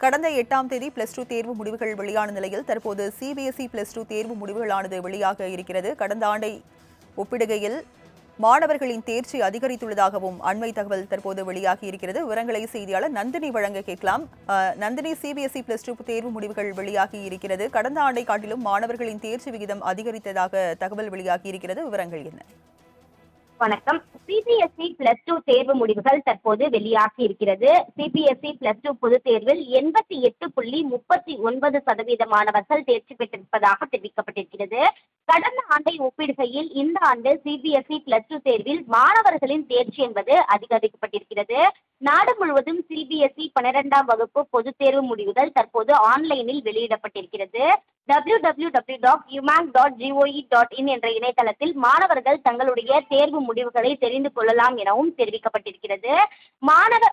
கடந்த 8ஆம் தேதி +2 தேர்வு முடிவுகள் வெளியான நிலையில் தற்போது சிபிஎஸ்இ +2 தேர்வு முடிவுகளானது வெளியாக இருக்கிறது. கடந்த ஆண்டை ஒப்பிடுகையில் மாணவர்களின் தேர்ச்சி அதிகரித்துள்ளதாகவும் அண்மை தகவல் தற்போது வெளியாகி இருக்கிறது. விவரங்களை செய்தியாளர் நந்தினி வழங்க கேட்கலாம். நந்தினி, சிபிஎஸ்இ +2 தேர்வு முடிவுகள் வெளியாகி இருக்கிறது. கடந்த ஆண்டை காட்டிலும் மாணவர்களின் தேர்ச்சி விகிதம் அதிகரித்ததாக தகவல் வெளியாகி இருக்கிறது. விவரங்கள் என்ன? வணக்கம். சிபிஎஸ்இ +2 தேர்வு முடிவுகள் தற்போது வெளியாகி இருக்கிறது. சிபிஎஸ்இ +2 பொதுத் தேர்வில் 88.39% மாணவர்கள் தேர்ச்சி பெற்றிருப்பதாக தெரிவிக்கப்பட்டிருக்கிறது. கடந்த ஆண்டை ஒப்பிடுகையில் இந்த ஆண்டு சிபிஎஸ்இ +2 தேர்வில் மாணவர்களின் தேர்ச்சி என்பது அதிகரிக்கப்பட்டிருக்கிறது. நாடு முழுவதும் சிபிஎஸ்இ 12ஆம் வகுப்பு பொதுத் தேர்வு முடிவுகள் தற்போது ஆன்லைனில் வெளியிடப்பட்டிருக்கிறது. www.umang.gov.in என்ற இணையதளத்தில் மாணவர்கள் தங்களுடைய தேர்வு முடிவுகளை தெரிந்து கொள்ளலாம் எனவும் தெரிவிக்கப்பட்டிருக்கிறது.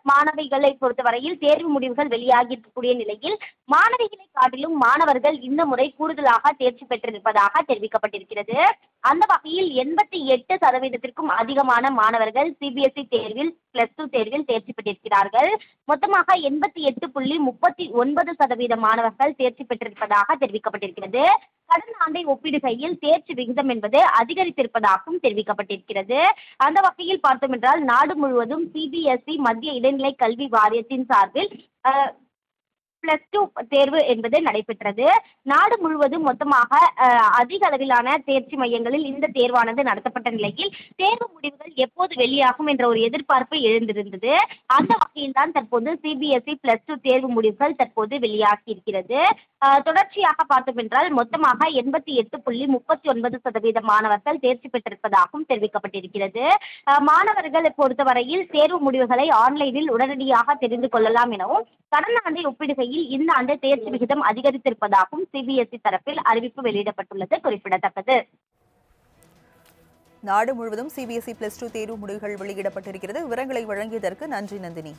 மாணவிகளை பொறுத்தவரையில் தேர்வு முடிவுகள் வெளியாகி இருக்கக்கூடிய நிலையில் மாணவிகளை காட்டிலும் மாணவர்கள் இந்த முறை கூடுதலாக தேர்ச்சி பெற்றிருப்பதாக தெரிவிக்கப்பட்டிருக்கிறது. அந்த வகையில் 88%க்கும் அதிகமான மாணவர்கள் சிபிஎஸ்இ தேர்வில் +2 தேர்வில் தேர்ச்சி பெற்றிருக்கிறார்கள். மொத்தமாக 88.39% மாணவர்கள் தேர்ச்சி பெற்றிருப்பதாக தெரிவிக்கப்பட்டிருக்கிறது. கடந்த ஆண்டை ஒப்பிடுகையில் தேர்ச்சி விகிதம் என்பது அதிகரித்திருப்பதாகவும் தெரிவிக்கப்பட்டிருக்கிறது. அந்த வகையில் பார்த்தோம் என்றால் நாடு முழுவதும் சிபிஎஸ்இ மத்திய இடைநிலை கல்வி வாரியத்தின் சார்பில் +2 தேர்வு என்பது நடைபெற்றது. நாடு முழுவதும் மொத்தமாக அதிக அளவிலான தேர்ச்சி மையங்களில் இந்த தேர்வானது நடத்தப்பட்ட நிலையில் தேர்வு முடிவுகள் எப்போது வெளியாகும் என்ற ஒரு எதிர்பார்ப்பு எழுந்திருந்தது. அந்த வகையில் தான் தற்போது சிபிஎஸ்இ +2 தேர்வு முடிவுகள் தற்போது வெளியாகி இருக்கிறது. தொடர்ச்சியாக பார்த்தோம் என்றால் மொத்தமாக 88.39% மாணவர்கள் தேர்ச்சி பெற்றிருப்பதாகவும் தெரிவிக்கப்பட்டிருக்கிறது. மாணவர்களை பொறுத்தவரையில் தேர்வு முடிவுகளை ஆன்லைனில் உடனடியாக தெரிந்து கொள்ளலாம் எனவும் கடந்த ஆண்டை ஒப்பிடுகையில் இந்த ஆண்டு தேர்ச்சி விகிதம் அதிகரித்திருப்பதாகவும் சிபிஎஸ்இ தரப்பில் அறிவிப்பு வெளியிடப்பட்டுள்ளது குறிப்பிடத்தக்கது. நாடு முழுவதும் சிபிஎஸ்இ +2 தேர்வு முடிவுகள் வெளியிடப்பட்டிருக்கிறது. விவரங்களை வழங்கியதற்கு நன்றி நந்தினி.